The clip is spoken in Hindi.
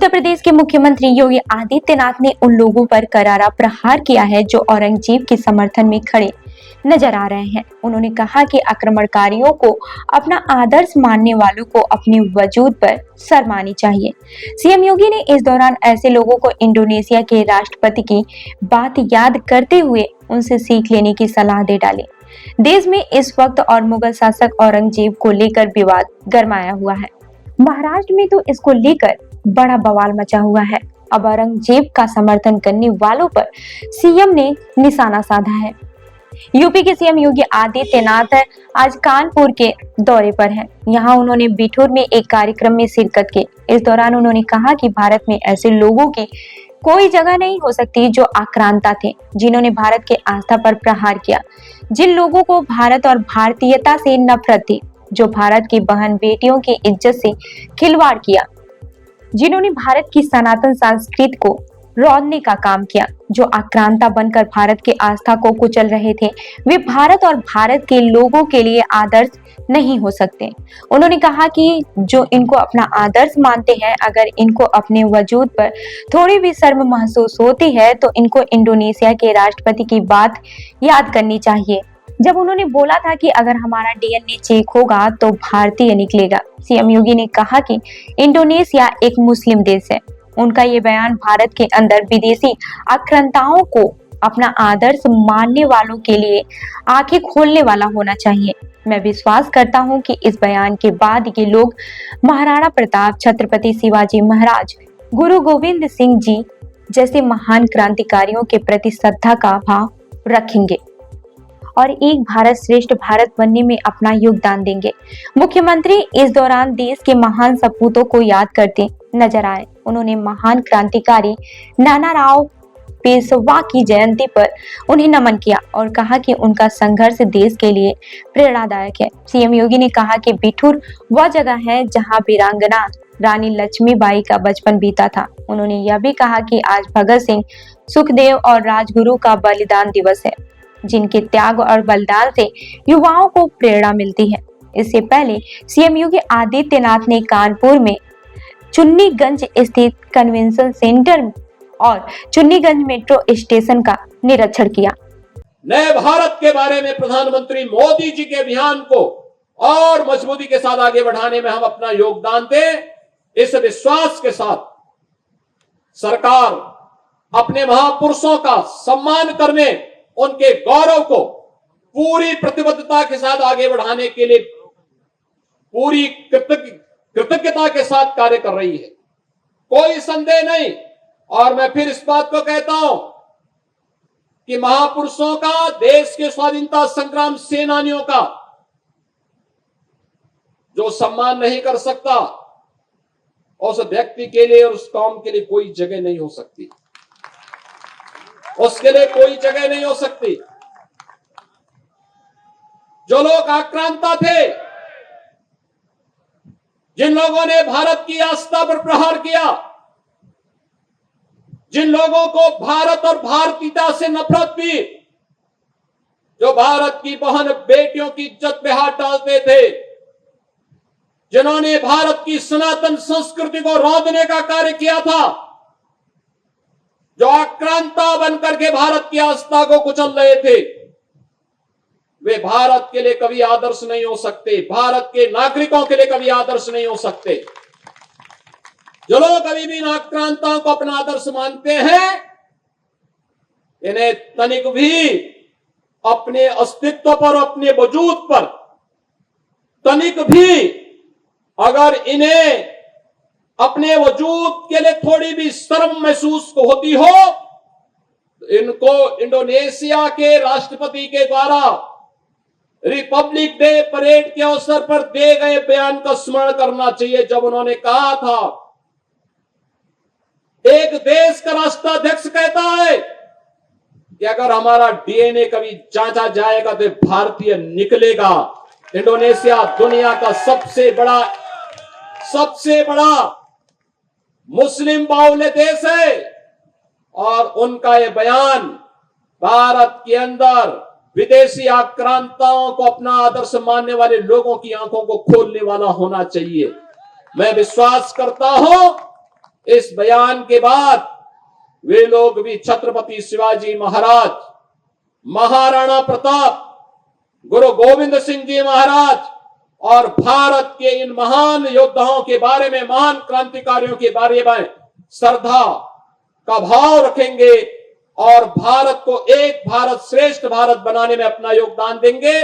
उत्तर प्रदेश के मुख्यमंत्री योगी आदित्यनाथ ने उन लोगों पर करारा प्रहार किया है जो औरंगजेब के समर्थन में खड़े नजर आ रहे हैं। उन्होंने कहा कि आक्रमणकारियों को अपना आदर्श मानने वालों को अपने वजूद पर शर्मानी चाहिए। सीएम योगी ने इस दौरान ऐसे लोगों को इंडोनेशिया के राष्ट्रपति की बात याद करते हुए उनसे सीख लेने की सलाह दे डाली। देश में इस वक्त और मुगल शासक औरंगजेब को लेकर विवाद गरमाया हुआ है। महाराष्ट्र में तो इसको लेकर बड़ा बवाल मचा हुआ है। अब औरंगजेब का समर्थन करने वालों पर सीएम ने निशाना साधा है। यूपी के सीएम योगी आदित्यनाथ आज कानपुर के दौरे पर हैं। यहाँ उन्होंने बिठूर में एक कार्यक्रम में शिरकत की। इस दौरान उन्होंने कहा कि भारत में ऐसे लोगों की कोई जगह नहीं हो सकती जो आक्रांता थे, जिन्होंने भारत के आस्था पर प्रहार किया, जिन लोगों को भारत और भारतीयता से नफरत थी, जो भारत की बहन बेटियों की इज्जत से खिलवाड़ किया, जिन्होंने भारत की सनातन संस्कृति को रौंदने का काम किया, जो आक्रांता बनकर भारत के आस्था को कुचल रहे थे, वे भारत और भारत के लोगों के लिए आदर्श नहीं हो सकते। उन्होंने कहा कि जो इनको अपना आदर्श मानते हैं, अगर इनको अपने वजूद पर थोड़ी भी शर्म महसूस होती है तो इनको इंडोनेशिया के राष्ट्रपति की बात याद करनी चाहिए, जब उन्होंने बोला था कि अगर हमारा डीएनए चेक होगा तो भारतीय निकलेगा। सीएम योगी ने कहा कि इंडोनेशिया एक मुस्लिम देश है। उनका ये बयान भारत के अंदर विदेशी आक्रांताओं को अपना आदर्श मानने वालों के लिए आंखें खोलने वाला होना चाहिए। मैं विश्वास करता हूं कि इस बयान के बाद ये लोग महाराणा प्रताप, छत्रपति शिवाजी महाराज, गुरु गोविंद सिंह जी जैसे महान क्रांतिकारियों के प्रति श्रद्धा का भाव रखेंगे और एक भारत श्रेष्ठ भारत बनने में अपना योगदान देंगे। मुख्यमंत्री इस दौरान देश के महान सपूतों को याद करते नजर आए। उन्होंने महान क्रांतिकारी नानाराव पेशवा की जयंती पर उन्हें नमन किया और कहा कि उनका संघर्ष देश के लिए प्रेरणादायक है। सीएम योगी ने कहा कि बिठूर वह जगह है जहां वीरांगना रानी लक्ष्मीबाई का बचपन बीता था। उन्होंने यह भी कहा कि आज भगत सिंह, सुखदेव और राजगुरु का बलिदान दिवस है, जिनके त्याग और बलिदान से युवाओं को प्रेरणा मिलती है। इससे पहले सीएम योगी आदित्यनाथ ने कानपुर में चुन्नीगंज स्थित कन्वेंशन सेंटर और चुन्नीगंज मेट्रो स्टेशन का निरीक्षण किया। नए भारत के बारे में प्रधानमंत्री मोदी जी के अभियान को और मजबूती के साथ आगे बढ़ाने में हम अपना योगदान दें, इस विश्वास के साथ सरकार अपने महापुरुषों का सम्मान करने, उनके गौरव को पूरी प्रतिबद्धता के साथ आगे बढ़ाने के लिए पूरी कृतज्ञता के साथ कार्य कर रही है, कोई संदेह नहीं। और मैं फिर इस बात को कहता हूं कि महापुरुषों का, देश के स्वाधीनता संग्राम सेनानियों का जो सम्मान नहीं कर सकता, उस व्यक्ति के लिए और उस कौम के लिए कोई जगह नहीं हो सकती, उसके लिए कोई जगह नहीं हो सकती। जो लोग आक्रांता थे, जिन लोगों ने भारत की आस्था पर प्रहार किया, जिन लोगों को भारत और भारतीयता से नफरत थी, जो भारत की बहन बेटियों की इज्जत पे हाथ डालते थे, जिन्होंने भारत की सनातन संस्कृति को रौंदने का कार्य किया था, जो आक्रांता बनकर के भारत की आस्था को कुचल रहे थे, वे भारत के लिए कभी आदर्श नहीं हो सकते, भारत के नागरिकों के लिए कभी आदर्श नहीं हो सकते। जो लोग कभी भी आक्रांताओं को अपना आदर्श मानते हैं, इन्हें तनिक भी अपने अस्तित्व पर, अपने वजूद पर तनिक भी अगर इन्हें अपने वजूद के लिए थोड़ी भी शर्म महसूस होती हो, तो इनको इंडोनेशिया के राष्ट्रपति के द्वारा रिपब्लिक डे परेड के अवसर पर दिए गए बयान का स्मरण करना चाहिए, जब उन्होंने कहा था, एक देश का राष्ट्राध्यक्ष कहता है कि अगर हमारा डीएनए कभी जांचा जाएगा तो भारतीय निकलेगा। इंडोनेशिया दुनिया का सबसे बड़ा मुस्लिम बाहुल्य देश है और उनका यह बयान भारत के अंदर विदेशी आक्रांताओं को अपना आदर्श मानने वाले लोगों की आंखों को खोलने वाला होना चाहिए। मैं विश्वास करता हूं इस बयान के बाद वे लोग भी छत्रपति शिवाजी महाराज, महाराणा प्रताप, गुरु गोविंद सिंह जी महाराज और भारत के इन महान योद्धाओं के बारे में, महान क्रांतिकारियों के बारे में श्रद्धा का भाव रखेंगे और भारत को एक भारत श्रेष्ठ भारत बनाने में अपना योगदान देंगे।